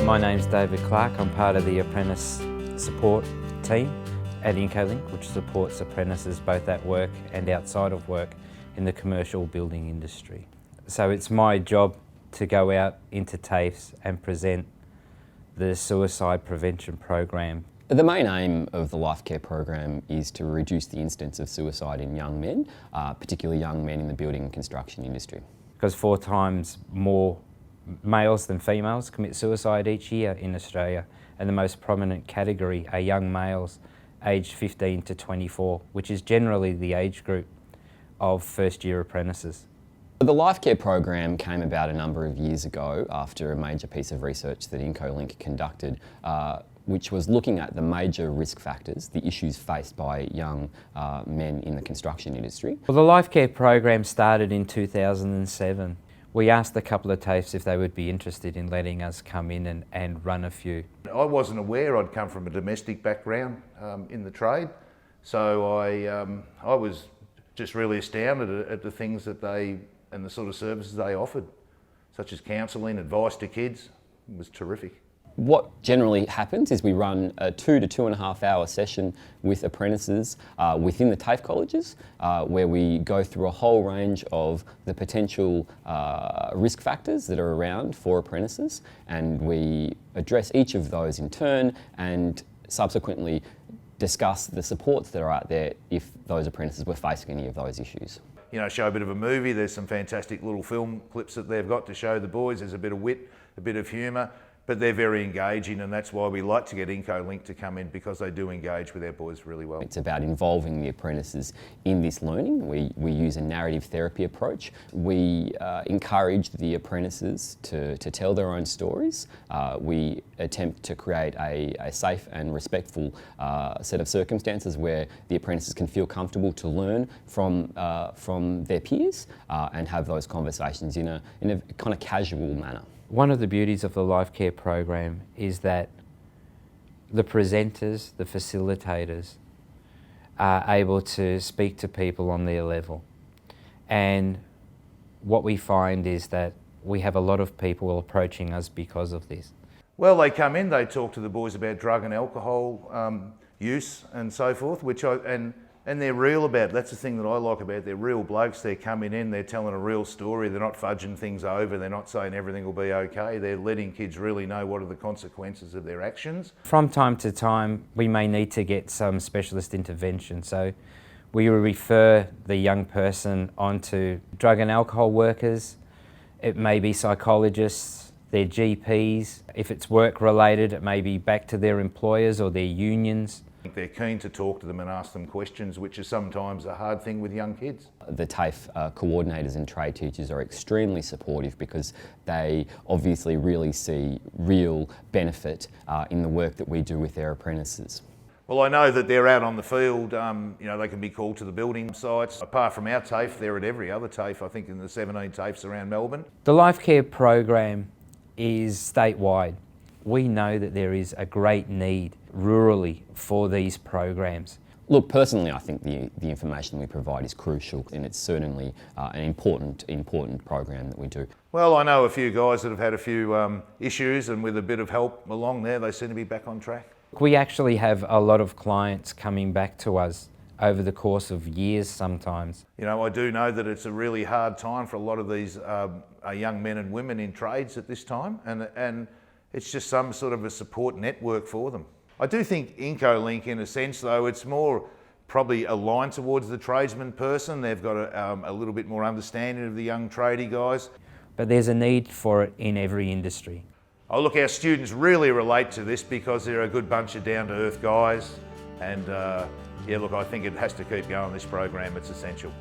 My name's David Clark. I'm part of the apprentice support team at Incolink, which supports apprentices both at work and outside of work in the commercial building industry. So it's my job to go out into TAFEs and present the suicide prevention program. The main aim of the LifeCare Program is to reduce the incidence of suicide in young men, particularly young men in the building and construction industry. Because 4 times more males than females commit suicide each year in Australia, and the most prominent category are young males aged 15 to 24, which is generally the age group of first-year apprentices. The LifeCare Program came about a number of years ago after a major piece of research that Incolink conducted, which was looking at the major risk factors, the issues faced by young men in the construction industry. Well, the LifeCare Program started in 2007. We asked a couple of TAFEs if they would be interested in letting us come in and run a few. I wasn't aware. I'd come from a domestic background in the trade, so I was just really astounded at the things that and the sort of services they offered, such as counselling, advice to kids. It was terrific. What generally happens is we run a 2 to 2.5 hour session with apprentices within the TAFE colleges, where we go through a whole range of the potential risk factors that are around for apprentices, and we address each of those in turn and subsequently discuss the supports that are out there if those apprentices were facing any of those issues. You know, show a bit of a movie. There's some fantastic little film clips that they've got to show the boys. There's a bit of wit, a bit of humour, but they're very engaging, and that's why we like to get Incolink to come in, because they do engage with our boys really well. It's about involving the apprentices in this learning. We use a narrative therapy approach. We encourage the apprentices to tell their own stories. We attempt to create a safe and respectful set of circumstances where the apprentices can feel comfortable to learn from their peers and have those conversations in a kind of casual manner. One of the beauties of the LifeCare Program is that the presenters, the facilitators, are able to speak to people on their level. And what we find is that we have a lot of people approaching us because of this. Well, they come in, they talk to the boys about drug and alcohol use and so forth, and they're real about it. That's the thing that I like about it. They're real blokes. They're coming in, they're telling a real story. They're not fudging things over. They're not saying everything will be okay. They're letting kids really know what are the consequences of their actions. From time to time, we may need to get some specialist intervention. So we refer the young person onto drug and alcohol workers. It may be psychologists, their GPs. If it's work related, it may be back to their employers or their unions. They're keen to talk to them and ask them questions, which is sometimes a hard thing with young kids. The TAFE coordinators and trade teachers are extremely supportive because they obviously really see real benefit in the work that we do with their apprentices. Well, I know that they're out on the field, you know, they can be called to the building sites. Apart from our TAFE, they're at every other TAFE, I think in the 17 TAFEs around Melbourne. The LifeCare Program is statewide. We know that there is a great need rurally for these programs. Look, personally, I think the information we provide is crucial, and it's certainly an important program that we do. Well, I know a few guys that have had a few issues, and with a bit of help along there, they seem to be back on track. We actually have a lot of clients coming back to us over the course of years sometimes. You know, I do know that it's a really hard time for a lot of these young men and women in trades at this time, and it's just some sort of a support network for them. I do think Incolink, in a sense though, it's more probably aligned towards the tradesman person. They've got a little bit more understanding of the young tradie guys. But there's a need for it in every industry. Oh look, our students really relate to this because they're a good bunch of down-to-earth guys, and yeah, look, I think it has to keep going, this program. It's essential.